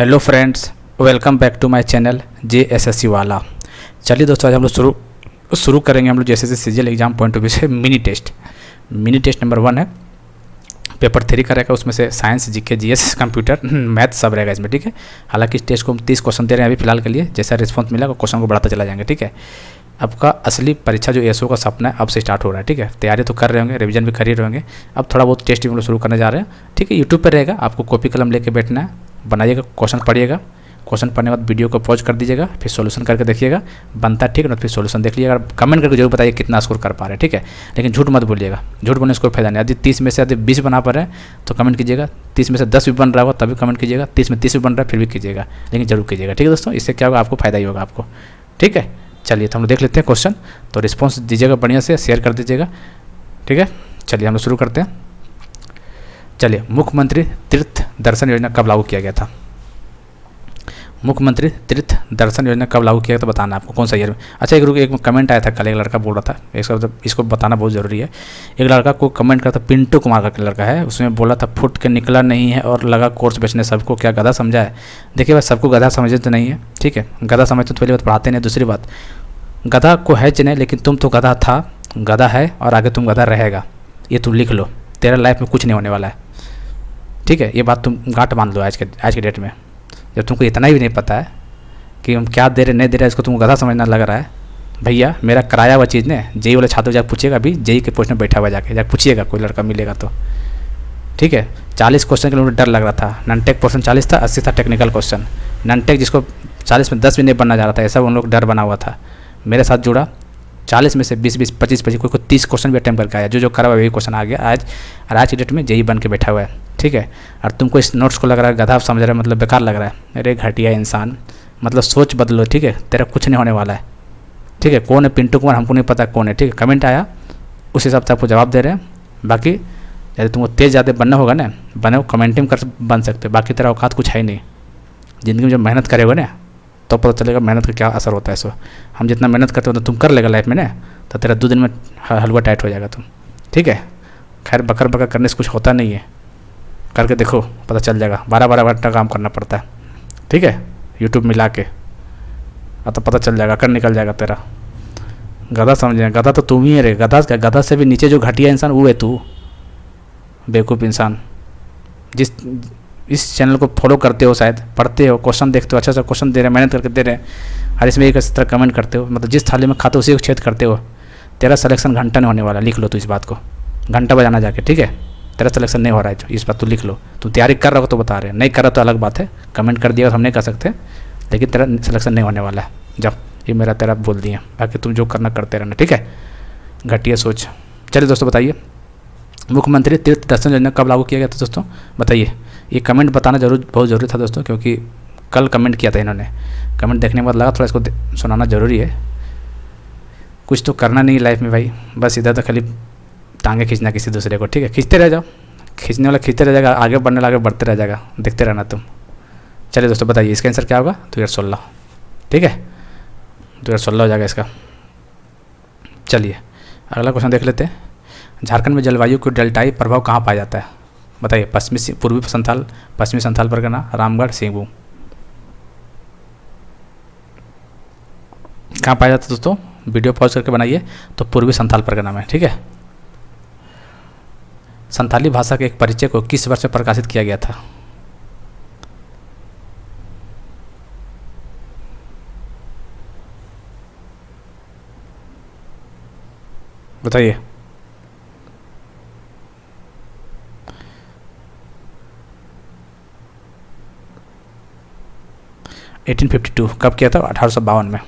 Hello friends, welcome back to my channel JSSC वाला। चलिए दोस्तों, आज हम लोग शुरू करेंगे हम लोग JSSC CGL exam point of view से मिनी टेस्ट नंबर 1 है। पेपर 3 का रहेगा, उसमें से science, GK, GS, computer, math सब रहेगा इसमें, ठीक है। हालांकि इस टेस्ट को हम 30 क्वेश्चन दे रहे हैं अभी फिलहाल के लिए। जैसा रिस्पॉन्स मिलेगा क्वेश्चन को बढ़ाता चला जाएंगे, ठीक है। आपका असली परीक्षा जो एसओ का सपना है अब से स्टार्ट हो रहा है, ठीक है। तैयारी तो कर रहे होंगे, रिवीजन भी कर ही रहेंगे। अब थोड़ा बहुत टेस्ट भी हम लोग शुरू करने जा रहे हैं, ठीक है। यूट्यूब पर रहेगा, आपको कॉपी कलम लेके बैठना है, बनाइएगा, क्वेश्चन पढ़िएगा। क्वेश्चन पढ़ने के बाद वीडियो को पॉज कर दीजिएगा, फिर सॉल्यूशन करके देखिएगा, बनता है ठीक है ना, फिर सॉल्यूशन देख लीजिएगा। कमेंट करके जरूर बताइए कितना स्कोर कर पा रहे हैं, ठीक है। लेकिन झूठ मत बोलिएगा, झूठ बोलने से कोई फायदा नहीं। यदि 30 में से यदि 20 बना पा रहे हैं तो कमेंट कीजिएगा, 30 में से 10 भी बन रहा होगा तभी कमेंट कीजिएगा, 30 में 30 भी बन रहा है फिर भी कीजिएगा, लेकिन जरूर कीजिएगा, ठीक है दोस्तों। इससे क्या होगा, आपको फायदा ही होगा आपको, ठीक है। चलिए तो हम लोग देख लेते हैं क्वेश्चन, तो रिस्पॉन्स दीजिएगा बढ़िया से, शेयर कर दीजिएगा, ठीक है। चलिए हम लोग शुरू करते हैं। चलिए, मुख्यमंत्री तीर्थ दर्शन योजना कब लागू किया गया था? मुख्यमंत्री तीर्थ दर्शन योजना कब लागू किया गया था बताना आपको, कौन सा ईयर में। अच्छा, एक कमेंट आया था कल, एक लड़का बोल रहा था, इसको बताना बहुत ज़रूरी है। एक लड़का को कमेंट करता, पिंटू कुमार का लड़का है, उसमें बोला था फुट के निकला नहीं है और लगा कोर्स बेचने, सबको क्या गधा समझा है। देखिए भाई, सबको गधा समझे तो नहीं है, ठीक है। गधा समझते तो पहली बात पढ़ाते नहीं, दूसरी बात गधा को है नहीं, लेकिन तुम तो गधा था, गधा है और आगे तुम गधा रहेगा, ये तुम लिख लो। तेरा लाइफ में कुछ नहीं होने वाला है, ठीक है। ये बात तुम गांठ बांध लो आज के डेट में। जब तुमको इतना ही भी नहीं पता है कि हम क्या दे रहे नहीं दे रहे, इसको तुमको गधा समझना लग रहा है। भैया, मेरा कराया हुआ चीज़ ने जेई वाले छात्र जाकर पूछिएगा, अभी जेई के पोस्ट में बैठा हुआ जाके पूछिएगा, कोई लड़का मिलेगा तो, ठीक है। 40 क्वेश्चन के लिए डर लग रहा था। नॉन टेक पोर्शन 40 था, 80 था टेक्निकल क्वेश्चन। नॉन टेक जिसको 40 में 10 भी नहीं बनना जा रहा था, ऐसा उन लोग डर बना हुआ था। मेरे साथ जुड़ा, 40 में से 20 25 कोई 30 क्वेश्चन भी अटैम्प्ट करके आया, जो करा हुआ वही क्वेश्चन आ गया आज। और आज की डेट में जेई बन के बैठा हुआ है, ठीक है। और तुमको इस नोट्स को लग रहा है गधा समझ रहा है, मतलब बेकार लग रहा है। अरे घटिया इंसान, मतलब सोच बदलो, ठीक है। तेरा कुछ नहीं होने वाला है, ठीक है। कौन है पिंटू कुमार हमको नहीं पता कौन है, ठीक है। कमेंट आया उस हिसाब से आपको जवाब दे रहे हैं। बाकी यदि तुमको तेज़ ज़्यादा बनना होगा ना, बने कमेंटिंग कर बन सकते हो, बाकी तेरा औकात कुछ है ही नहीं। ज़िंदगी में जब मेहनत करेगा ना तो पता चलेगा मेहनत का क्या असर होता है। सो हम जितना मेहनत करते हो तो तुम कर लेगा लाइफ में ना, तो तेरा 2 दिन में हलवा टाइट हो जाएगा तुम, ठीक है। खैर, बकर बकर करने से कुछ होता नहीं है, करके देखो पता चल जाएगा। 12-12 घंटा काम करना पड़ता है, ठीक है, यूट्यूब मिला के, तो पता चल जाएगा, कर निकल जाएगा तेरा। गधा समझे, गधा तो तुम ही है रे। गधा से भी नीचे जो घटिया इंसान वो है तू, बेवकूफ़ इंसान। इस चैनल को फॉलो करते हो, शायद पढ़ते हो, क्वेश्चन देखते हो, अच्छा सा क्वेश्चन दे रहे हैं, मेहनत करके दे रहे हैं, और इसमें एक इस तरह कमेंट करते हो, मतलब जिस थाली में खाते हो उसी को छेद करते हो। तेरा सिलेक्शन घंटा नहीं होने वाला, लिख लो तू इस बात को, घंटा बजाना जाके, ठीक है। तेरा सिलेक्शन नहीं हो रहा है, इस बात तू लिख लो। तू तैयारी कर रहा हो तो बता रहे, नहीं कर रहा तो अलग बात है, कमेंट कर दिया तो हम नहीं कर सकते, लेकिन तेरा सिलेक्शन नहीं होने वाला है। जब ये मेरा तेरा बोल दिया, बाकी तुम जो करना करते रहना, ठीक है। घटिया सोच। चलिए दोस्तों, बताइए मुख्यमंत्री तीर्थ दर्शन योजना कब लागू किया गया था दोस्तों, बताइए। ये कमेंट बताना बहुत ज़रूरी था दोस्तों, क्योंकि कल कमेंट किया था इन्होंने। कमेंट देखने के बाद लगा थोड़ा इसको सुनाना ज़रूरी है। कुछ तो करना नहीं लाइफ में भाई, बस इधर तो खाली टांगे खींचना किसी दूसरे को, ठीक है। खींचते रह जाओ, खींचने वाला खींचते रह जाएगा, आगे बढ़ने वाला आगे बढ़ते रह जाएगा, देखते रहना तुम। चलिए दोस्तों, बताइए इसका आंसर क्या होगा? 2016, ठीक है, 2016 हो जाएगा इसका। चलिए अगला क्वेश्चन देख लेते हैं। झारखंड में जलवायु को डेल्टाई प्रभाव कहाँ पाया जाता है, बताइए। पूर्वी संथाल, पश्चिमी संथाल परगना, रामगढ़, सिंहभूम, कहाँ पाया जाता है दोस्तों? वीडियो पॉज करके बनाइए। तो पूर्वी संथाल परगना में, ठीक है। संथाली भाषा के एक परिचय को किस वर्ष में प्रकाशित किया गया था? बताइए। 1852। कब किया था? 1852 में।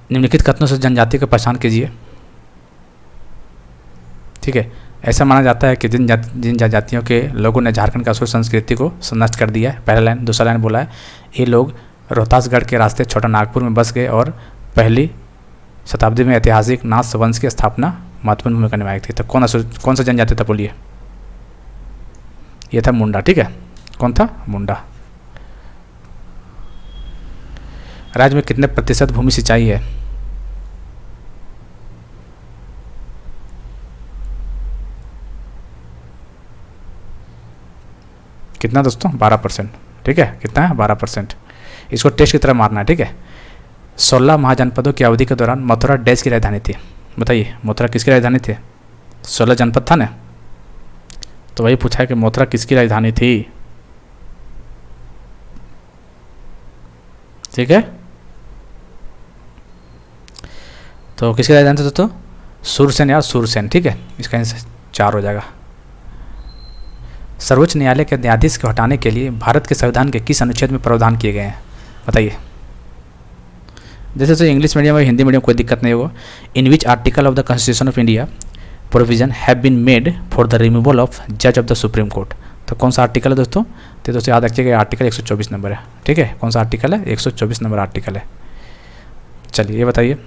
निम्नलिखित कथनों से जनजाति की पहचान कीजिए, ठीक है। ऐसा माना जाता है कि जिन जनजातियों के लोगों ने झारखंड की असुर संस्कृति को नष्ट कर दिया है, पहला लाइन। दूसरा लाइन बोला है, ये लोग रोहतासगढ़ के रास्ते छोटा नागपुर में बस गए और पहली शताब्दी में ऐतिहासिक नाथ वंश की स्थापना महत्वपूर्ण भूमिका निभाई थी। तो कौन सा जनजाति था बोलिए? ये था मुंडा, ठीक है। कौन था? मुंडा। राज्य में कितने प्रतिशत भूमि सिंचाई है? कितना दोस्तों, 12%। ठीक है, कितना है, 12%। इसको टेस्ट की तरह मारना है। ठीक है, 16 महाजनपदों की अवधि के दौरान मथुरा डैश की राजधानी थी। बताइए मथुरा किसकी राजधानी थी? 16 जनपद था ना, तो वही पूछा है कि मथुरा किसकी राजधानी थी। ठीक है, तो किसकी राजधानी थी दोस्तों? सूरसेन या सूरसेन। ठीक है, इसका आंसर 4 हो जाएगा। सर्वोच्च न्यायालय के न्यायाधीश को हटाने के लिए भारत के संविधान के किस अनुच्छेद में प्रावधान किए गए हैं? बताइए। जैसे इंग्लिश मीडियम और हिंदी मीडियम कोई दिक्कत नहीं होगा। In which article of the constitution of India provision have been made for the removal of जज ऑफ द सुप्रीम कोर्ट। तो कौन सा आर्टिकल है दोस्तों? तो दोस्तों याद रखिएगा, आर्टिकल 124 नंबर है। ठीक है, कौन सा आर्टिकल है? 124 नंबर आर्टिकल है। चलिए ये बताइए,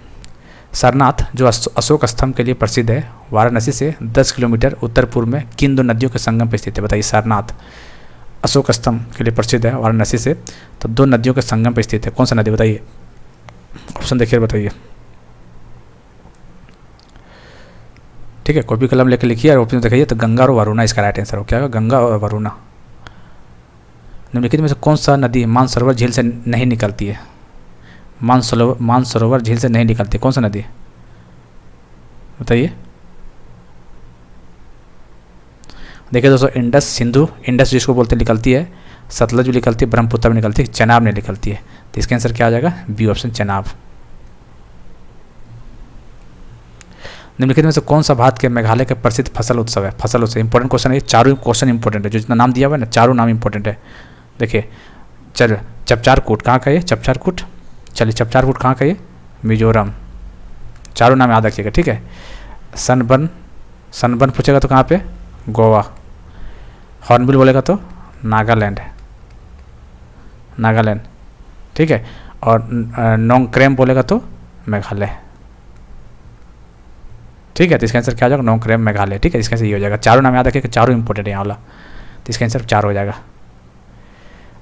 सारनाथ जो अशोक स्तंभ के लिए प्रसिद्ध है, वाराणसी से 10 किलोमीटर उत्तर पूर्व में किन दो नदियों के संगम पर स्थित है? बताइए। सारनाथ अशोक स्तंभ के लिए प्रसिद्ध है वाराणसी से, तो 2 नदियों के संगम पर स्थित है। कौन सा नदी? बताइए, ऑप्शन देखिए, बताइए। ठीक है, कॉपी कलम लेकर लिखिए और ऑप्शन दिखाइए। तो गंगा और वरुणा इसका राइट आंसर हो। क्या होगा? गंगा और वरुणा। निम्नलिखित में से कौन सा नदी मानसरोवर झील से नहीं निकलती है? मानसरोवर झील से नहीं निकलती, कौन सा नदी? बताइए। देखिए दोस्तों, इंडस, सिंधु, इंडस जिसको बोलते निकलती है, सतलज भी निकलती है, ब्रह्मपुत्र भी निकलती है, चेनाब नहीं निकलती है। तो इसका आंसर क्या आ जाएगा? B option, Chenab. निम्नलिखित में से कौन सा भारत के मेघालय का प्रसिद्ध फसल उत्सव है? फसल उत्सव इंपॉर्टेंट क्वेश्चन है, ये चारों क्वेश्चन इंपॉर्टेंट है। जो जितना नाम दिया हुआ है ना, चारों नाम इंपॉर्टेंट है। देखिए, चल चपचारकूट कहाँ का है? चपचारकूट। चलिए, चपचारकूट कहाँ का है? मिजोरम। चारों नाम याद रखिएगा। ठीक है, सनबर्न पूछेगा तो कहाँ पे? गोवा। हॉर्नबिल बोलेगा तो नागालैंड। ठीक है, और नोंगक्रेम बोलेगा तो मेघालय। ठीक है, तो इसका आंसर क्या हो जाएगा? नोंगक्रेम, मेघालय। ठीक है, इसका आंसर ये हो जाएगा। चारों नाम याद रखिएगा, चारों इंपॉर्टेंट है यहाँ वाला। तो इसका आंसर 4 हो जाएगा।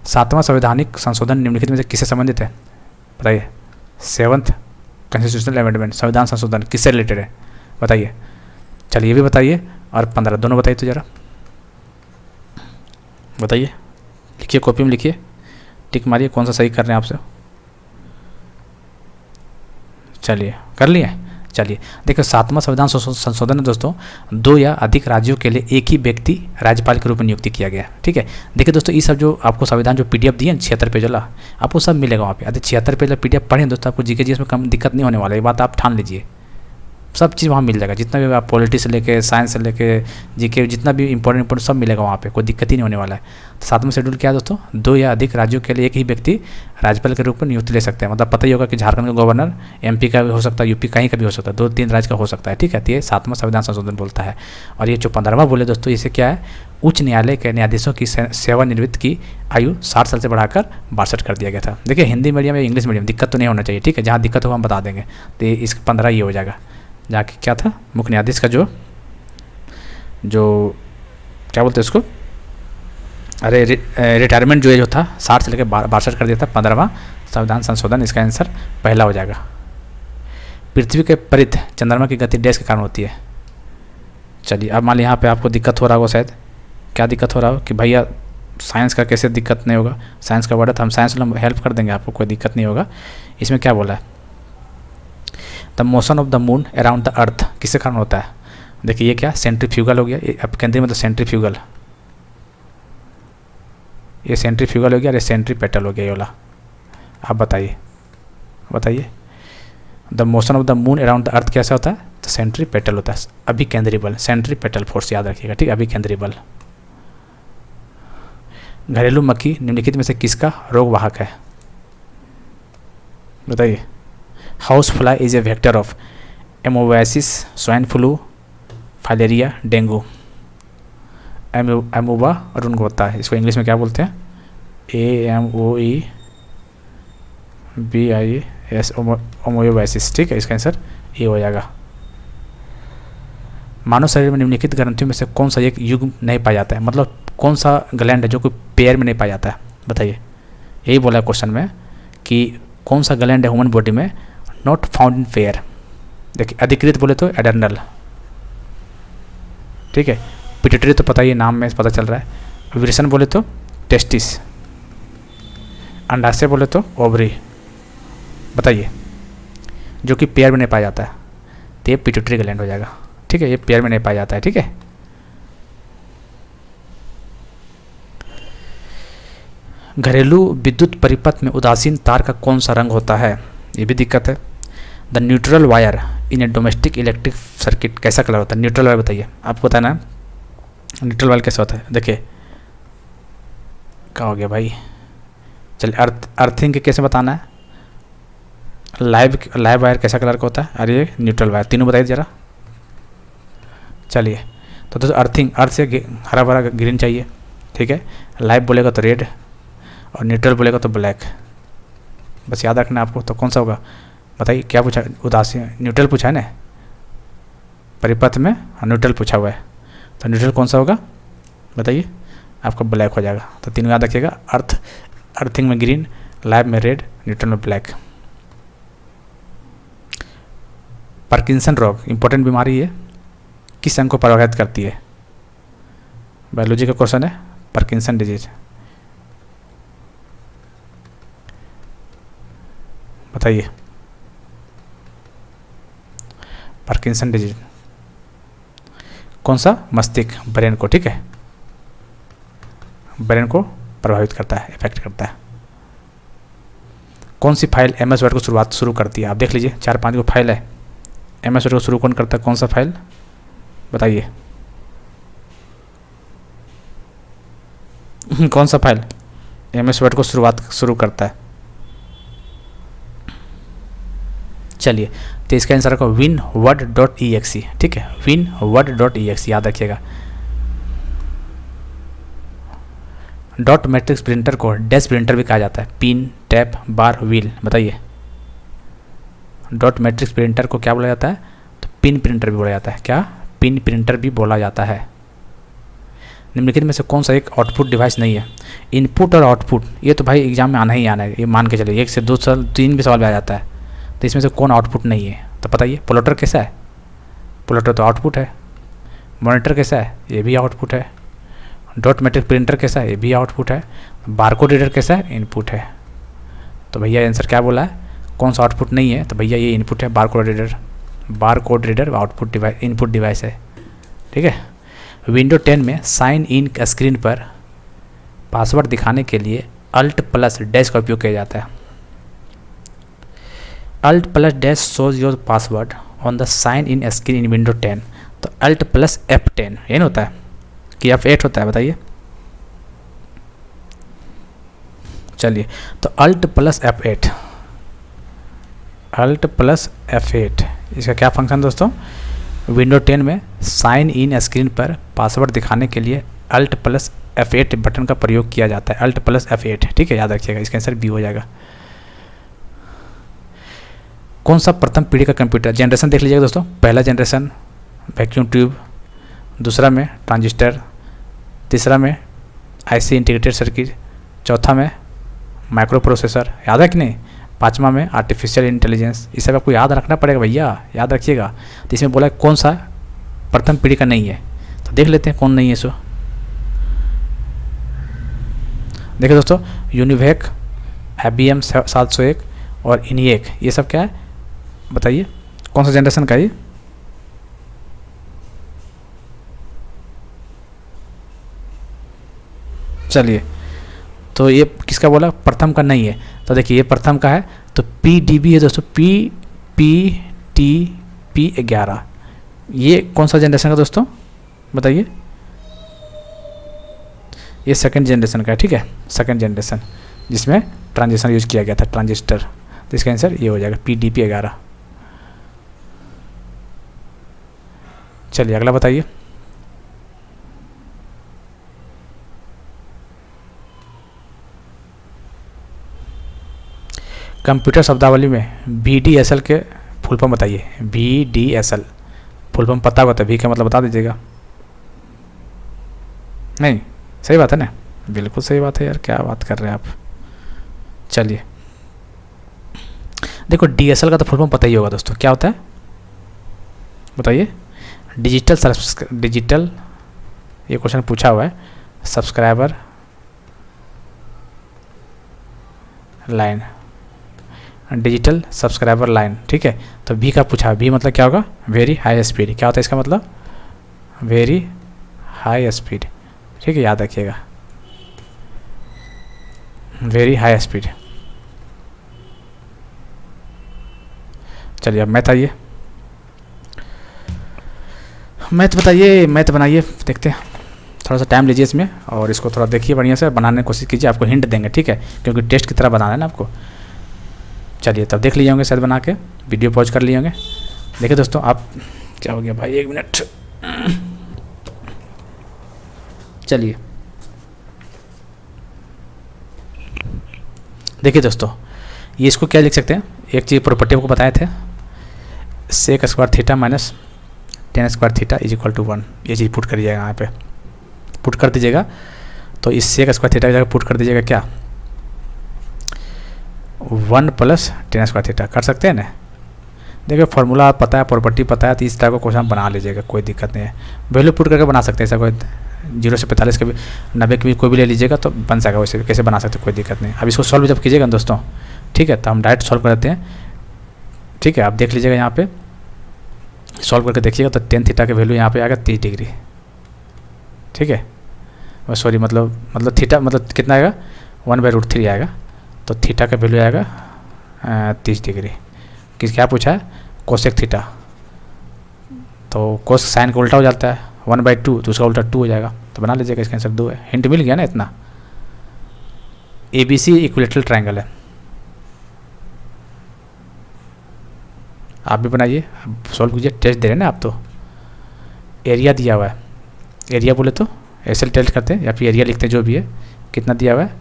7वां संवैधानिक संशोधन निम्नलिखित में से किससे संबंधित है? बताइए। 7th कॉन्स्टिट्यूशनल अमेंडमेंट, संविधान संशोधन किससे रिलेटेड है? बताइए। चलिए ये भी बताइए, और 15 दोनों बताइए तो ज़रा। बताइए, लिखिए, कॉपी में लिखिए, टिक मारिए कौन सा सही कर रहे हैं आपसे। चलिए कर लिए। चलिए देखो, 7वां संविधान संशोधन में दोस्तों 2 या अधिक राज्यों के लिए एक ही व्यक्ति राज्यपाल के रूप में नियुक्ति किया गया। ठीक है, देखिए दोस्तों, ये सब जो आपको संविधान जो PDF दिए 76 पेज वाला, आपको सब मिलेगा वहाँ पे। यदि 76 पेज वाला PDF पढ़ें दोस्तों, आपको जीके जीएस में कम दिक्कत नहीं होने वाला है, ये बात आप ठान लीजिए। सब चीज़ वहाँ मिल जाएगा, जितना भी आप पॉलिटिक्स से लेके साइंस से लेके जीके, जितना भी इंपॉर्टेंट सब मिलेगा वहाँ पे, कोई दिक्कत ही नहीं होने वाला है। तो 7वां शेड्यूल क्या है दोस्तों? 2 या अधिक राज्यों के लिए एक ही व्यक्ति राज्यपाल के रूप में नियुक्ति ले सकते हैं। मतलब पता ही होगा कि झारखंड का गवर्नर MP का भी हो सकता है, UP कहीं का भी हो सकता है, 2-3 राज्य का हो सकता है। ठीक है, तो ये 7वां संविधान संशोधन बोलता है। और ये जो 15वां बोले दोस्तों, इसे क्या है? उच्च न्यायालय के न्यायाधीशों की सेवानिवृत्त की आयु 60 साल से बढ़ाकर 62 कर दिया गया था। देखिए, हिंदी मीडियम या इंग्लिश मीडियम दिक्कत तो नहीं होना चाहिए। ठीक है, जहाँ दिक्कत हो हम बता देंगे। तो इस 15 ये हो जाएगा। जाके क्या था? मुख्य न्यायाधीश का जो क्या बोलते हैं उसको, अरे रिटायरमेंट जो था 60 से लेकर 62 कर दिया था। 15वां संविधान संशोधन, इसका आंसर पहला हो जाएगा। पृथ्वी के परिध चंद्रमा की गति डैश के कारण होती है। चलिए, अब मान लीजिए यहाँ पे आपको दिक्कत हो रहा होगा, शायद क्या दिक्कत हो रहा हो कि भैया साइंस का कैसे दिक्कत नहीं होगा, साइंस का वर्ड है तो हम साइंस वाला हेल्प कर देंगे आपको, कोई दिक्कत नहीं होगा। इसमें क्या बोला है? The motion of the moon around the earth किसके कारण होता है? देखिए, ये क्या सेंट्रीफ्यूगल हो गया, अब केंद्रीय मतलब सेंट्रीफ्यूगल, ये सेंट्रीफ्यूगल हो गया, ये सेंट्रीपेटल हो गया ये वाला। आप बताइए the motion of the moon around the earth कैसा होता है? तो सेंट्रीपेटल होता है। अभी केंद्रीय बल, सेंट्रीपेटल फोर्स याद रखिएगा। ठीक है, अभी केंद्रीय बल। घरेलू मक्खी निम्नलिखित में से किसका रोगवाहक है? बताइए। House fly is a vector of amoebiasis, swine flu, filaria, dengue. Amoeba रुंग होता है, इसको इंग्लिश में क्या बोलते हैं? AMOEBIS, ओमोयोवासिस। ठीक है, इसका आंसर ये हो जाएगा। मानव शरीर में निम्नलिखित ग्रंथियों में से कौन सा एक युग्म नहीं पाया जाता है? मतलब कौन सा ग्लैंड है जो कोई पेयर में नहीं पाया जाता है? बताइए। यही बोला है क्वेश्चन में कि कौन सा ग्लैंड है ह्यूमन बॉडी में नॉट फाउंड इन पेयर। देखिए, अधिकृत बोले तो एडर्नल। ठीक है, पिट्यूटरी तो पता ही नाम में पता चल रहा है। विरसन बोले तो टेस्टिस, अंडाशय बोले तो ओवरी। बताइए, जो कि पेयर में नहीं पाया जाता है तो ये पिट्यूटरी ग्लैंड हो जाएगा। ठीक है, ये पेयर में नहीं पाया जाता है। ठीक है, घरेलू विद्युत परिपथ में उदासीन तार का कौन सा रंग होता है? ये भी दिक्कत है। The neutral wire in A domestic electric circuit कैसा कलर होता है? न्यूट्रल वायर बताइए, आपको पता है ना न्यूट्रल वायर कैसा होता है? देखिए क्या हो गया भाई, चलिए अर्थिंग के कैसे बताना है? लाइव वायर कैसा कलर का होता है? अरे ये न्यूट्रल वायर, तीनों बताइए ज़रा। चलिए तो दोस्तों अर्थिंग, अर्थ से हरा भरा ग्रीन चाहिए। ठीक है, लाइव बोलेगा तो रेड और न्यूट्रल बोलेगा तो ब्लैक। बस याद रखना आपको। तो कौन सा होगा बताइए? क्या पूछा? उदासीन, न्यूट्रल पूछा है ना परिपथ में, न्यूट्रल पूछा हुआ है। तो न्यूट्रल कौन सा होगा बताइए? आपका ब्लैक हो जाएगा। तो तीनों याद रखिएगा, अर्थिंग में ग्रीन, लाइव में रेड, न्यूट्रल में ब्लैक। पार्किंसन रोग इंपॉर्टेंट बीमारी है, किस अंग को प्रभावित करती है? बायोलॉजी का क्वेश्चन है, पार्किंसन डिजीज। बताइए, पार्किंसन डिजीज कौन सा? मस्तिष्क, ब्रेन को। ठीक है, ब्रेन को प्रभावित करता है, इफेक्ट करता है। कौन सी फाइल MS वर्ड को शुरू करती है? आप देख लीजिए 4-5 को फाइल है, MS वर्ड को शुरू कौन करता है? कौन सा फाइल बताइए? कौन सा फाइल MS वर्ड को शुरू करता है? चलिए तो इसका आंसर होगा winword.exe। ठीक है, winword.exe याद रखिएगा। डॉट मैट्रिक्स प्रिंटर को डैश प्रिंटर भी कहा जाता है, पिन, टैप, बार, व्हील। बताइए, डॉट मैट्रिक्स प्रिंटर को क्या बोला जाता है? तो पिन प्रिंटर भी बोला जाता है। क्या? पिन प्रिंटर भी बोला जाता है। निम्नलिखित में से कौन सा एक आउटपुट डिवाइस नहीं है? इनपुट और आउटपुट, ये तो भाई एग्जाम में आना ही आना है, ये मान के चलिए 1 से 2 साल 3 भी सवाल में आ जाता है। तो इसमें से कौन आउटपुट नहीं है? तो बताइए। प्लॉटर कैसा है? प्लॉटर तो आउटपुट है। मॉनिटर कैसा है? ये भी आउटपुट है। डॉट मैट्रिक्स प्रिंटर कैसा है? ये भी आउटपुट है। बारकोड रीडर कैसा है? इनपुट है। तो भैया आंसर क्या बोला है? कौन सा आउटपुट नहीं है? तो भैया ये इनपुट है, barcode reader output device, input device है। ठीक है, विंडो 10 में साइन इन स्क्रीन पर पासवर्ड दिखाने के लिए Alt+- का उपयोग किया जाता है। Alt+- shows your password on the sign in screen in Windows 10। तो Alt+F10 ये नहीं होता है कि F8 होता है? बताइए। चलिए तो Alt+F8, Alt+F8 इसका क्या फंक्शन दोस्तों? विंडो 10 में साइन इन स्क्रीन पर पासवर्ड दिखाने के लिए Alt+F8 बटन का प्रयोग किया जाता है। Alt+F8। ठीक है, याद रखिएगा, इसका आंसर बी हो जाएगा। कौन सा प्रथम पीढ़ी का कंप्यूटर? जनरेशन देख लीजिएगा दोस्तों। पहला जनरेशन वैक्यूम ट्यूब, दूसरा में ट्रांजिस्टर, तीसरा में IC इंटीग्रेटेड सर्किट, चौथा में माइक्रो प्रोसेसर, याद है कि नहीं? पांचवा में आर्टिफिशियल इंटेलिजेंस। ये सब आपको याद रखना पड़ेगा भैया, याद रखिएगा। तो इसमें बोला कौन सा प्रथम पीढ़ी का नहीं है, तो देख लेते हैं कौन नहीं है सो। देखिए दोस्तों, यूनिवेक, IBM 701 और इनिएक, ये सब क्या है बताइए? कौन सा जनरेशन का ये? चलिए तो ये किसका बोला? प्रथम का नहीं है। तो देखिए ये प्रथम का है, तो PDB है दोस्तों, P11। ये कौन सा जनरेशन का दोस्तों बताइए? ये सेकंड जनरेशन का है। ठीक है, सेकंड जनरेशन जिसमें ट्रांजिस्टर यूज किया गया था, ट्रांजिस्टर। तो इसका आंसर ये हो जाएगा PDP-11। चलिए अगला बताइए। कंप्यूटर शब्दावली में VDSL के फुल फॉर्म बताइए। VDSL फुल फॉर्म पता होता है, V का मतलब बता दीजिएगा। नहीं, सही बात है ना? बिल्कुल सही बात है यार, क्या बात कर रहे हैं आप। चलिए देखो, DSL का तो फुल फॉर्म पता ही होगा दोस्तों, क्या होता है बताइए? डिजिटल, ये क्वेश्चन पूछा हुआ है, subscriber line, digital subscriber line, ठीक है। तो वी का पूछा, वी मतलब क्या होगा, वेरी हाई स्पीड। क्या होता है इसका मतलब, वेरी हाई स्पीड, ठीक है, याद रखिएगा, वेरी हाई स्पीड। चलिए अब मैथ आइए, मैथ बताइए, मैथ बनाइए, देखते हैं। थोड़ा सा टाइम लीजिए इसमें और इसको थोड़ा देखिए, बढ़िया से बनाने की कोशिश कीजिए, आपको हिंट देंगे, ठीक है, क्योंकि टेस्ट की तरह बनाना है ना आपको। चलिए तब देख लिए होंगे शायद बना के, वीडियो पॉज कर लिए होंगे। देखिए दोस्तों, आप क्या हो गया भाई, 1 मिनट, चलिए देखिए दोस्तों, ये इसको क्या लिख सकते हैं, एक चीज़ प्रॉपर्टी को बताए थे, sec square theta minus tan square theta is equal to 1, ये चीज़ पुट करिएगा यहाँ पे, पुट कर दीजिएगा। तो इस सेक स्क्वायर थीटा की जगह पुट कर दीजिएगा क्या, 1 प्लस टेन स्क्वायर थीटा, कर सकते हैं ना। देखिए फार्मूला पता है, प्रॉपर्टी पता है, तो इस तरह का क्वेश्चन बना लीजिएगा, कोई दिक्कत नहीं है। वैल्यू पुट करके बना सकते हैं, ऐसा कोई 0 से 45 के भी 90 के भी कोई भी ले लीजिएगा तो बन जाएगा, वैसे कैसे बना सकते हैं, कोई दिक्कत नहीं। अब इसको सॉल्व जब कीजिएगा दोस्तों, ठीक है, तो हम डायरेक्ट सॉल्व कर देते हैं, ठीक है। आप देख लीजिएगा यहाँ पे सॉल्व करके देखिएगा, तो टेन थीटा के वैल्यू यहाँ पे आएगा 30 डिग्री, ठीक है, सॉरी मतलब थीटा मतलब कितना आएगा, 1/√3 आएगा, तो थीटा का वैल्यू आएगा 30 डिग्री। क्या पूछा है, कोसेक थीटा, तो कोस साइन का उल्टा हो जाता है 1/2, तो उसका उल्टा 2 हो जाएगा, तो बना लीजिएगा, इसका आंसर 2 है। हिंट मिल गया ना इतना। ABC इक्विलेटरल ट्रायंगल है, आप भी बनाइए, सॉल्व कीजिए, टेस्ट दे रहे हैं ना आप तो। एरिया दिया हुआ है, एरिया बोले तो एसएल टेस्ट करते हैं या फिर एरिया लिखते हैं, जो भी है, कितना दिया हुआ है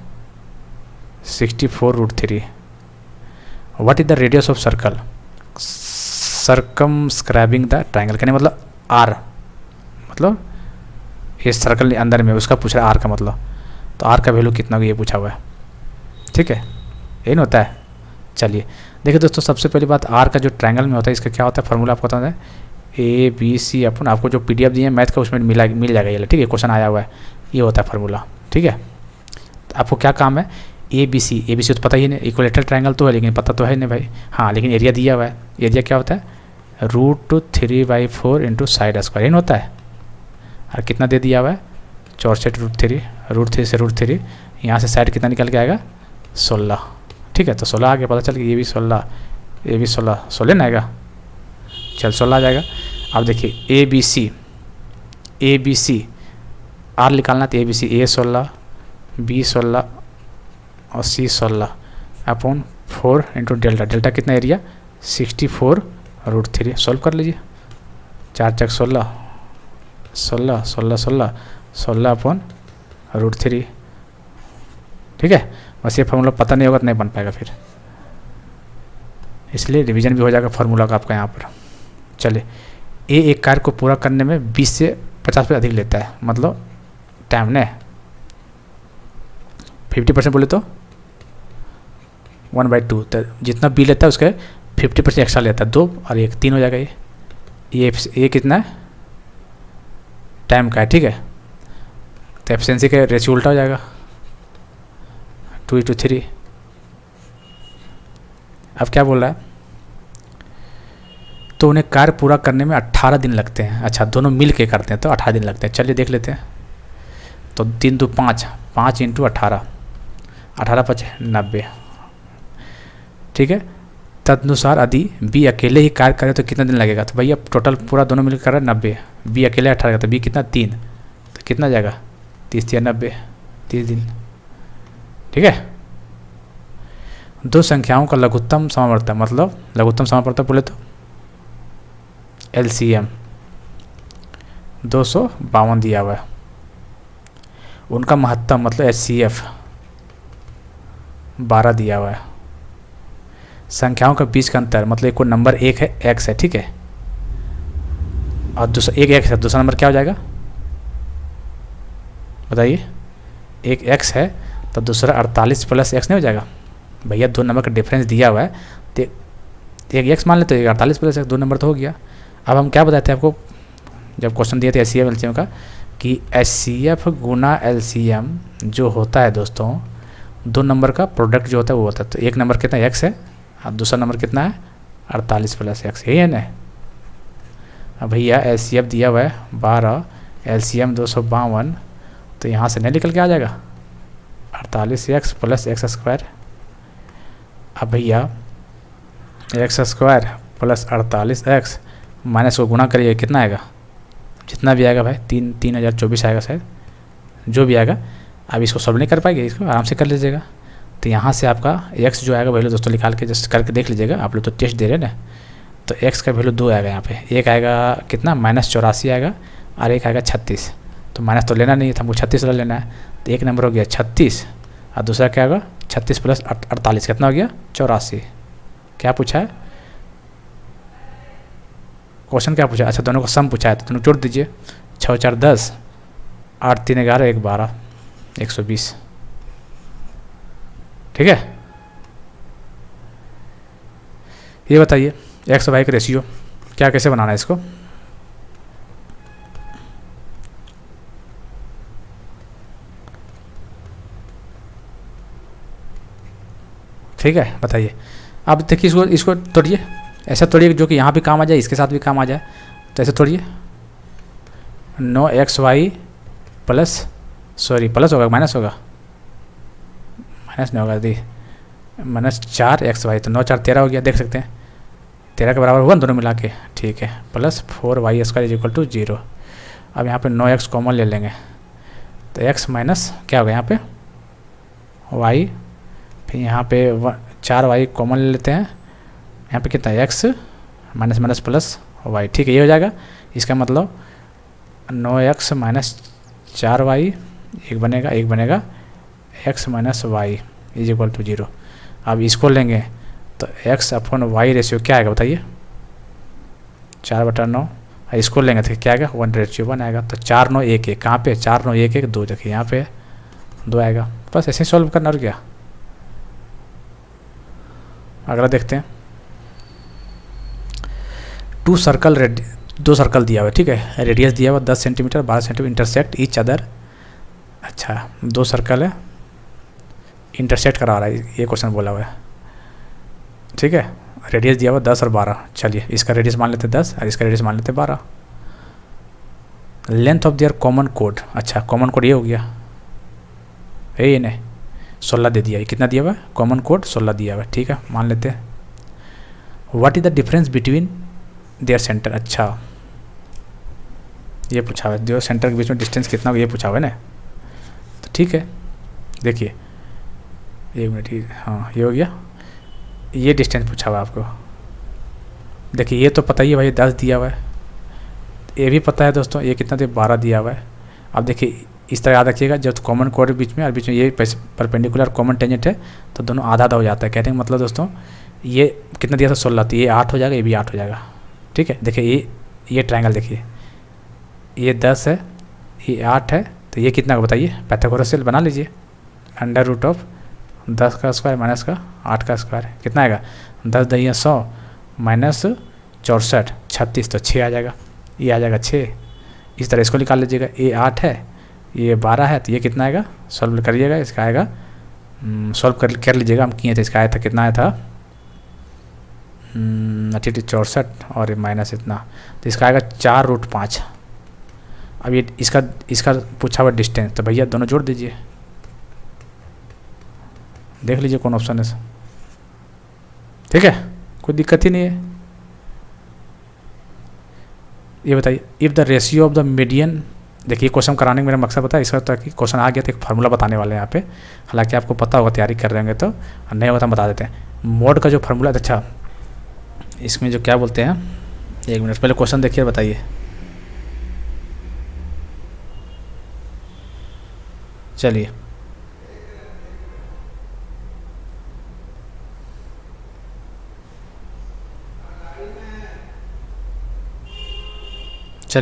64√3। What is the radius of circle circumscribing the triangle, कहने मतलब आर, मतलब ये सर्कल अंदर में उसका पूछ रहा है आर का मतलब, तो आर का वैल्यू कितना ये पूछा हुआ है, ठीक है, यही ना होता है। चलिए देखिए दोस्तों, सबसे पहली बात आर का जो ट्रायंगल में होता है, इसका क्या होता है फार्मूला आपको पता है, ABC अपन आपको जो PDF दिए हैं मैथ का उसमें मिल जाएगा ये, ठीक है, क्वेश्चन आया हुआ है, ये होता है फार्मूला, ठीक है। तो आपको क्या काम है, ABC तो पता ही नहीं, इक्विलेटरल ट्रायंगल तो है लेकिन पता तो है नहीं भाई, हाँ, लेकिन एरिया दिया हुआ है, एरिया क्या होता है √3/4 इंटू साइड स्क्वायर, इन होता है, और कितना दे दिया हुआ है 64√3, √3 से √3, यहाँ से साइड कितना निकल के आएगा 16, ठीक है, तो 16 आ गया, पता चल गया, ये भी 16 ना आएगा, चल 16 आ जाएगा। अब देखिए ABC आर निकालना, तो ABC A 16 B 16 और C 16 upon 4 into delta, delta कितना एरिया 64√3, सॉल्व कर लीजिए, 4 × 16 16 16 16 16 अपॉन √3, ठीक है। बस ये फार्मूला पता नहीं होगा तो नहीं बन पाएगा फिर, इसलिए रिवीजन भी हो जाएगा फार्मूला का आपका यहाँ पर। चलिए, एक कार्य को पूरा करने में 20 से 50% अधिक लेता है, मतलब टाइम ने 50% बोले तो 1/2, तो जितना बी लेता है उसके 50% एक्स्ट्रा लेता है, 2 और 1 3 हो जाएगा। ये कितना है टाइम का है, ठीक है, तो एफिशिएंसी का रेशियो उल्टा हो जाएगा 2:3। अब क्या बोल रहा है, तो उन्हें कार्य पूरा करने में 18 दिन लगते हैं। अच्छा, दोनों मिल के करते हैं तो 18 दिन लगते हैं। चलिए देख लेते हैं, तो 3 2 5 5 × 18 18 5 90, ठीक है। तदनुसार यदि बी अकेले ही कार्य करे तो कितना दिन लगेगा, तो भैया टोटल पूरा दोनों मिलकर कर रहा है 90, बी अकेले 18 का, तो बी कितना 3, तो कितना जाएगा 30 या 90, 30 दिन, ठीक है। दो संख्याओं का लघुत्तम समावर्तक, मतलब लघुत्तम समावर्तक बोले तो LCM 252 दिया हुआ है, उनका महत्तम मतलब HCF 12 दिया हुआ है। संख्याओं के बीच का अंतर मतलब एक नंबर एक है x है, ठीक है, और दूसरा एक x है, दूसरा नंबर क्या हो जाएगा बताइए, एक x है तो दूसरा 48 + x नहीं हो जाएगा भैया, 2 नंबर का डिफरेंस दिया हुआ है, तो एक x मान लेते तो 48 + x 2 नंबर तो हो गया। अब हम क्या बताते हैं आपको, जब क्वेश्चन दिए थे HCF LCM का, कि HCF गुना LCM जो होता है दोस्तों, दो नंबर का प्रोडक्ट जो होता है वो होता है। तो एक नंबर कितना x है और दूसरा नंबर कितना है 48 प्लस x, यही है ना। अब भैया HCF दिया हुआ है 12, LCM 252, तो यहाँ से नहीं निकल के आ जाएगा 48x प्लस एक्स स्क्वायर। अब भैया x square plus 48x minus को गुणा करिए, कितना आएगा, जितना भी आएगा भाई 3024 आएगा शायद, जो भी आएगा। अब इसको सॉल्व नहीं कर पाएंगे, इसको आराम से कर लीजिएगा। तो यहाँ से आपका x जो आएगा वैल्यू दोस्तों निकाल के जस्ट करके देख लीजिएगा, आप लोग तो टेस्ट दे रहे हैं ना। तो x का वैल्यू 2 आएगा यहाँ पे, एक आएगा कितना -84 आएगा और एक आएगा 36। तो माइनस तो लेना नहीं था, हमको 36 वाला लेना है। तो एक नंबर हो गया 36 और दूसरा क्या होगा 36 प्लस 48 कितना हो गया 84। क्या पूछा है क्वेश्चन, क्या पूछा, अच्छा दोनों को सम पूछा है, तो दोनों जोड़ दीजिए। 6 4 10, 8 3 11, 1 12, 120। ठीक है, ये बताइए एक्स वाई का रेशियो क्या, कैसे बनाना है इसको। ठीक है बताइए। अब देखिए इसको तोड़िए, ऐसा तोड़िए जो कि यहाँ भी काम आ जाए, इसके साथ भी काम आ जाए। तो ऐसे तोड़िए, 9xy प्लस, सॉरी प्लस होगा माइनस होगा, माइनस नहीं होगा दी, -4xy, तो 9 4 13 हो गया, देख सकते हैं 13 के बराबर हुआ दोनों मिला के। ठीक है, प्लस 4y² = 0। अब यहाँ पे 9x कॉमन ले लेंगे, तो x माइनस क्या होगा यहाँ पे y, फिर यहाँ पे 4y कॉमन ले लेते हैं, यहाँ पे कितना x minus minus plus y। ठीक है, ये हो जाएगा। इसका मतलब 9x माइनस 4y एक बनेगा x माइनस y = 0। अब इसको लेंगे तो x/y रेशियो क्या आएगा बताइए, 4/9। इसको लेंगे तो क्या आएगा 1:1 आएगा। तो 4 9 1 1 कहाँ पे, 4 9 1 1 2, देखिए यहाँ पे 2 आएगा। बस ऐसे ही सॉल्व करना, और क्या। अगला देखते हैं, दो सर्कल दिया हुआ है, ठीक है, रेडियस दिया हुआ 10 centimetre 12 centimetre, intersect each other. अच्छा, दो सर्कल है, इंटरसेक्ट करा रहा है, ये क्वेश्चन बोला हुआ है। ठीक है, रेडियस दिया हुआ 10 और 12, चलिए इसका रेडियस मान लेते 10 और इसका रेडियस मान लेते 12। Length of their common code, अच्छा कॉमन कोड ये हो गया, ये नहीं 16 दे दिया, ये कितना दिया हुआ है कॉमन कोड 16 दिया हुआ है। ठीक है, मान लेते हैं। What is the difference between their centre, अच्छा ये पूछा हुआ है, दो सेंटर के बीच में डिस्टेंस कितना हो, ये पूछा हुआ है ना। तो ठीक है, देखिए 1 मिनट, हाँ ये हो गया, ये डिस्टेंस पूछा हुआ है आपको। देखिए ये तो पता ही है भाई 10 दिया हुआ है, ये भी पता है दोस्तों, ये कितना दिया 12 दिया हुआ है। अब देखिए इस तरह याद रखिएगा, जब कॉमन कोड बीच में और बीच में ये परपेंडिकुलर कॉमन टेंजेंट है तो दोनों आधा आधा हो जाता है। कहने का मतलब दोस्तों ये कितना दिया था 16, तो ये 8 हो जाएगा, ये भी 8 हो जाएगा। ठीक है, देखिए ये ट्रायंगल देखिए, ये 10 है, ये 8 है, तो ये कितना का बताइए, पाइथागोरस से बना लीजिए। √10 का स्क्वायर माइनस का 8 का स्क्वायर कितना आएगा, 10 × 100 माइनस 64 36, तो 6 आ जाएगा, ये आ जाएगा 6। इस तरह इसको निकाल लीजिएगा, ये 8 है, ये 12 है, तो ये कितना आएगा, सॉल्व करिएगा, इसका आएगा सॉल्व कर लीजिएगा। हम किए थे, इसका आया था कितना आया था 64 और माइनस इतना, तो इसका आएगा 4√5। अब ये इसका पूछा हुआ डिस्टेंस, तो भैया दोनों जोड़ दीजिए, देख लीजिए कौन ऑप्शन है। ठीक है, कोई दिक्कत ही नहीं है। ये बताइए, if the ratio of the median, देखिए क्वेश्चन कराने का मेरा मकसद पता है, इसका तो कि क्वेश्चन आ गया तो एक फार्मूला बताने वाले हैं यहाँ पे, हालांकि आपको पता होगा, तैयारी कर रहे होंगे, तो नहीं होता हम बता देते हैं। मोड का जो फार्मूला, अच्छा इसमें जो क्या बोलते हैं, 1 मिनट पहले क्वेश्चन देखिए बताइए। चलिए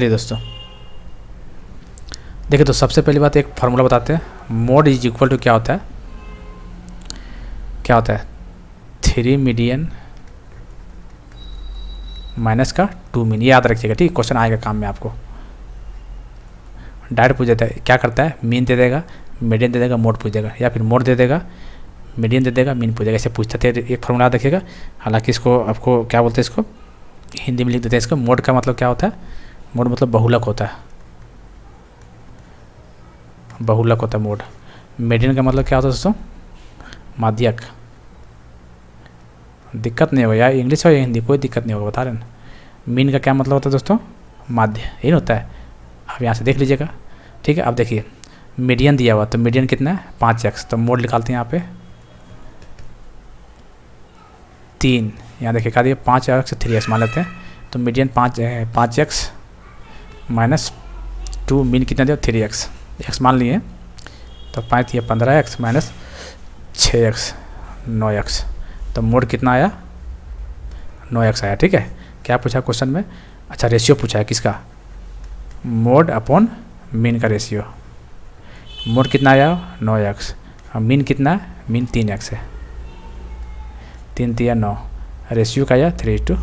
दोस्तों देखिए, तो सबसे पहली बात एक फार्मूला बताते हैं। मोड इज इक्वल टू क्या होता है, 3 मीडियन माइनस का 2 मीन, याद रखिएगा। ठीक, क्वेश्चन आएगा काम में आपको। डायरेक्ट पूछ देता है, क्या करता है, मीन दे देगा, मीडियन दे देगा, मोड पूछ देगा, या फिर मोड दे देगा, मीडियन दे देगा, मीन पूछ देगा, ऐसे पूछता थे। एक फॉर्मूला देखिएगा, हालांकि इसको आपको क्या बोलते हैं, इसको हिंदी में लिख देते हैं। इसको मोड का मतलब क्या होता है, मोड मतलब बहुलक होता है, बहुलक होता है मोड। मीडियन का मतलब क्या होता है दोस्तों, माध्यक। दिक्कत नहीं होगा यार, इंग्लिश हो या हिंदी कोई दिक्कत नहीं होगा, बता रहे ना। मीन का क्या मतलब होता है दोस्तों, माध्य, यही होता है। अब यहाँ से देख लीजिएगा, ठीक है। अब देखिए मीडियन दिया हुआ, तो मीडियन कितना है 5x, तो मोड निकालते हैं यहाँ पे 3, यहाँ देखिए क्या दिया 5x से 3x मान लेते हैं, तो मीडियन 5x माइनस 2, मीन कितना दिया 3x, x मान लिए, तो 5 दिया 15x माइनस 6x 9x, तो मोड कितना आया 9x आया, ठीक है। क्या पूछा क्वेश्चन में, अच्छा रेशियो पूछा है किसका, मोड अपॉन मीन का रेशियो। मोड कितना आया 9x, और मीन कितना है, मीन 3x है, 3 3 9, रेशियो का आया 3:1।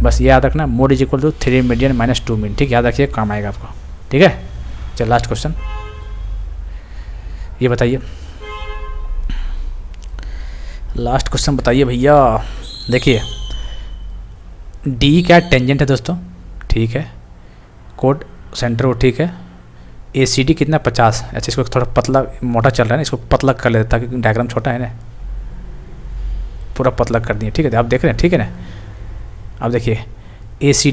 बस ये याद रखना, mode is equal to 3 median minus 2 mean, ठीक, याद रखिए, काम आएगा आपको, ठीक है। चल लास्ट क्वेश्चन, ये बताइए, लास्ट क्वेश्चन बताइए भैया। देखिए डी क्या टेंजेंट है दोस्तों, ठीक है, कोड सेंटर वो, ठीक है। ए सी डी कितना 50, अच्छा इसको थोड़ा पतला मोटा चल रहा है ना, इसको पतला कर लेते ताकि डायग्राम छोटा है ना, पूरा पतला कर दिए, ठीक है। आप देख रहे हैं, ठीक है ना। अब देखिए ए सी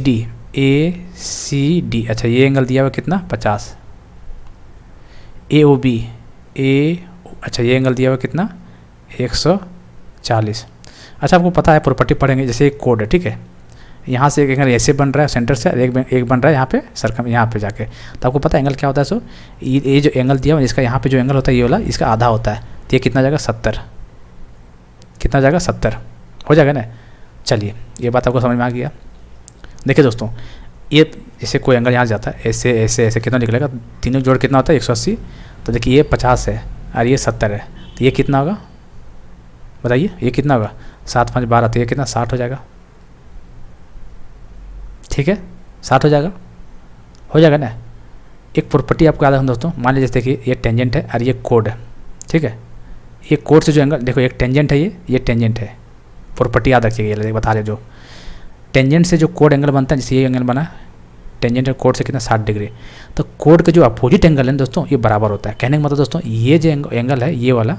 डी, अच्छा ये एंगल दिया हुआ कितना 50, ए ओ बी, अच्छा ये एंगल दिया हुआ कितना 140। अच्छा आपको पता है, प्रॉपर्टी पढ़ेंगे, जैसे एक कोड है, ठीक है, यहाँ से एक एंगल ऐसे बन रहा है सेंटर से, एक बन रहा है यहाँ पे सर्कम, यहाँ पे जाके, तो आपको पता है एंगल क्या होता है। सो ये जो एंगल दिया हुआ इसका यहाँ पे जो एंगल होता है ये वाला, इसका आधा होता है, तो ये कितना जाएगा 70, कितना जाएगा 70 हो जाएगा ना। चलिए ये बात आपको समझ में आ गया। देखिए दोस्तों, ये जैसे कोई एंगल यहाँ जाता है, ऐसे ऐसे ऐसे कितना निकलेगा, तीनों जोड़ कितना होता है 180, तो देखिए ये 50 है और ये 70 है, तो ये कितना होगा बताइए, ये कितना होगा 7 5 12, तो ये कितना 60 हो जाएगा, ठीक है, 60 हो जाएगा ना। एक प्रॉपर्टी आपको याद रखना दोस्तों, मान लीजिए देखिए ये टेंजेंट है और ये कोड है, ठीक है, ये कोड से जो एंगल देखो, एक टेंजेंट है, ये टेंजेंट है, प्रॉपर्टी याद रखिएगा, ये बता रहे जो टेंजेंट से जो कोड एंगल बनता है, जैसे ये एंगल बना टेंजेंट और कोड से कितना 60 डिग्री, तो कोड का जो अपोजिट एंगल है दोस्तों ये बराबर होता है। कहने का मतलब दोस्तों, ये जो एंगल है ये वाला,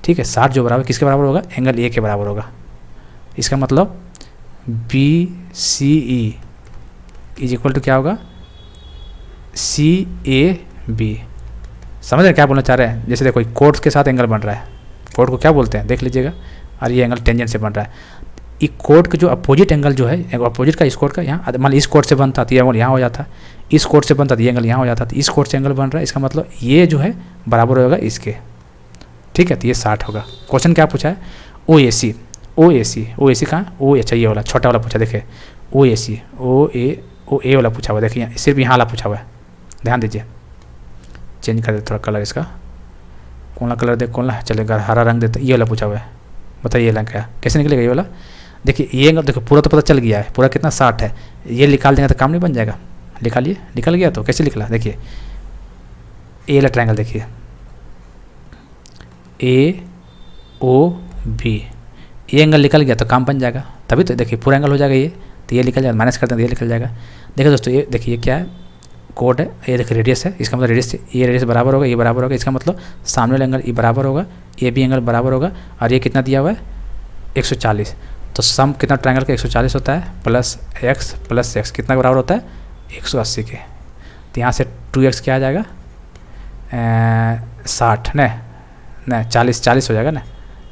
ठीक है, 60 जो बराबर किसके बराबर होगा, एंगल ए के बराबर होगा। इसका मतलब B C E is equal to क्या होगा, सी ए बी। समझ रहे क्या बोलना चाह रहे हैं, जैसे देखो कोड के साथ एंगल बन रहा है, कोड को क्या बोलते हैं देख लीजिएगा, और ये एंगल टेंजेंट से बन रहा है। ये कोड का जो अपोजिट एंगल जो है, अपोजिट का इस कोड का यहाँ, मान ली इस कोड से बनता तो ये एंगल यहाँ हो जाता, इस कोड से बनता तो ये एंगल यहाँ हो जाता, तो इस कोड से एंगल बन रहा है, इसका मतलब ये जो है बराबर होगा इसके, ठीक है, तो ये 60 होगा। क्वेश्चन क्या पूछा है, ओ ए सी कहाँ, ओ अच्छा ये वाला छोटा वाला पूछा, देखिए ओ ए वाला पूछा हुआ, देखिए सिर्फ यहाँ वाला पूछा हुआ है, ध्यान दीजिए। चेंज कर देते थोड़ा कलर इसका, कौन सा कलर दे, कौन सा चलेगा, हरा रंग देते, ये वाला पूछा हुआ है, बताइए ये रंग क्या कैसे निकलेगा ये वाला। देखिए ये एंगल देखो पूरा तो पता चल गया है, पूरा कितना 60 है, ये निकाल देंगे तो काम नहीं बन जाएगा, निकालिए, निकल गया तो कैसे निकला, देखिए ए वाला ट्रायंगल, देखिए ए ओ बी, ये एंगल निकल गया तो काम बन जाएगा, तभी तो देखिए पूरा एंगल हो जाएगा ये, तो ये निकल जाएगा, माइनस करते हैं ये निकल जाएगा। देखिए दोस्तों ये देखिए क्या है, कोड है, ये देखिए रेडियस है, इसका मतलब रेडियस, ये रेडियस बराबर होगा, ये बराबर होगा, इसका मतलब सामने वाला एंगल ये बराबर होगा, ये भी एंगल बराबर होगा, और ये कितना दिया हुआ है 140, तो सम कितना ट्रायंगल का 140 होता है, प्लस एक्स कितना बराबर होता है 180 के, तो यहाँ से 2x क्या आ जाएगा 60 नहीं 40 हो जाएगा ना,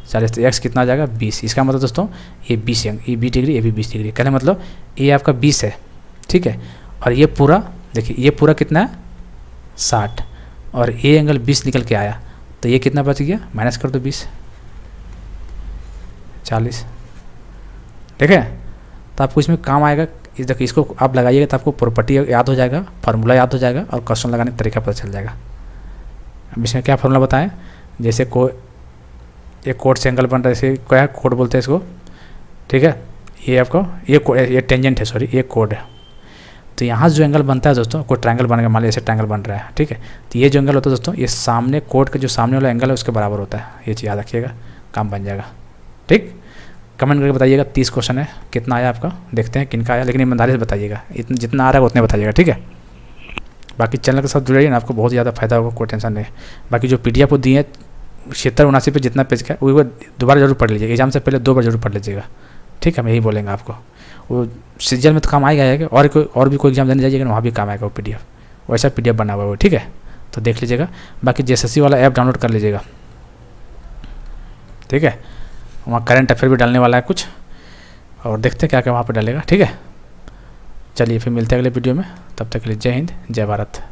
40, तो एक्स कितना आ जाएगा 20। इसका मतलब दोस्तों ये 20 डिग्री, ये भी 20 डिग्री, कहने मतलब ये आपका 20 है, ठीक है, और ये पूरा देखिए ये पूरा कितना है 60, और ये एंगल 20 निकल के आया, तो ये कितना बच गया, माइनस कर दो 20 40, ठीक है। तो आपको इसमें काम आएगा, देखिए इसको आप लगाइएगा तो आपको प्रॉपर्टी याद हो जाएगा, फार्मूला याद हो जाएगा, और क्वेश्चन लगाने का तरीका पता चल जाएगा। अब इसमें क्या फार्मूला बताएं, जैसे एक कोड से एंगल बन रहा है, जैसे क्या कोड बोलते हैं इसको, ठीक है, ये आपको ये टेंजेंट है, सॉरी ये कोड है, तो यहाँ जो एंगल बनता है दोस्तों, कोई ट्रायंगल बन गया, मान लीजिए ऐसे ट्रायंगल बन रहा है, ठीक है, तो ये जो एंगल होता है दोस्तों, ये सामने कोड के जो सामने वाला एंगल है उसके बराबर होता है। ये चीज़ याद रखिएगा, काम बन जाएगा। ठीक, कमेंट करके बताइएगा। 30 क्वेश्चन है, कितना आया आपका, देखते हैं किनका आया, लेकिन ईमानदारी से बताइएगा, इतना जितना आ रहा है उतने बताइएगा, ठीक है। बाकी चैनल के साथ जुड़िए ना, आपको बहुत ज़्यादा फायदा होगा, कोई टेंशन नहीं। बाकी जो PDF को दिए 76-79 पे जितना पेज का, वो दोबारा जरूर पढ़ लीजिएगा, एग्जाम से पहले 2 बार जरूर पढ़ लीजिएगा, ठीक है। हम यही बोलेंगे आपको, वो सीजन में तो काम आएगा है, और भी कोई एग्जाम देने जाइएगा ना, वहाँ भी काम आएगा वो PDF, वैसा PDF बना हुआ है वो, ठीक है। तो देख लीजिएगा। बाकी JSSC वाला ऐप डाउनलोड कर लीजिएगा, ठीक है। वहाँ करंट अफेयर भी डालने वाला है कुछ, और देखते हैं क्या क्या वहाँ पर डालेगा, ठीक है। चलिए फिर मिलते हैं अगले वीडियो में, तब तक के लिए जय हिंद, जय भारत।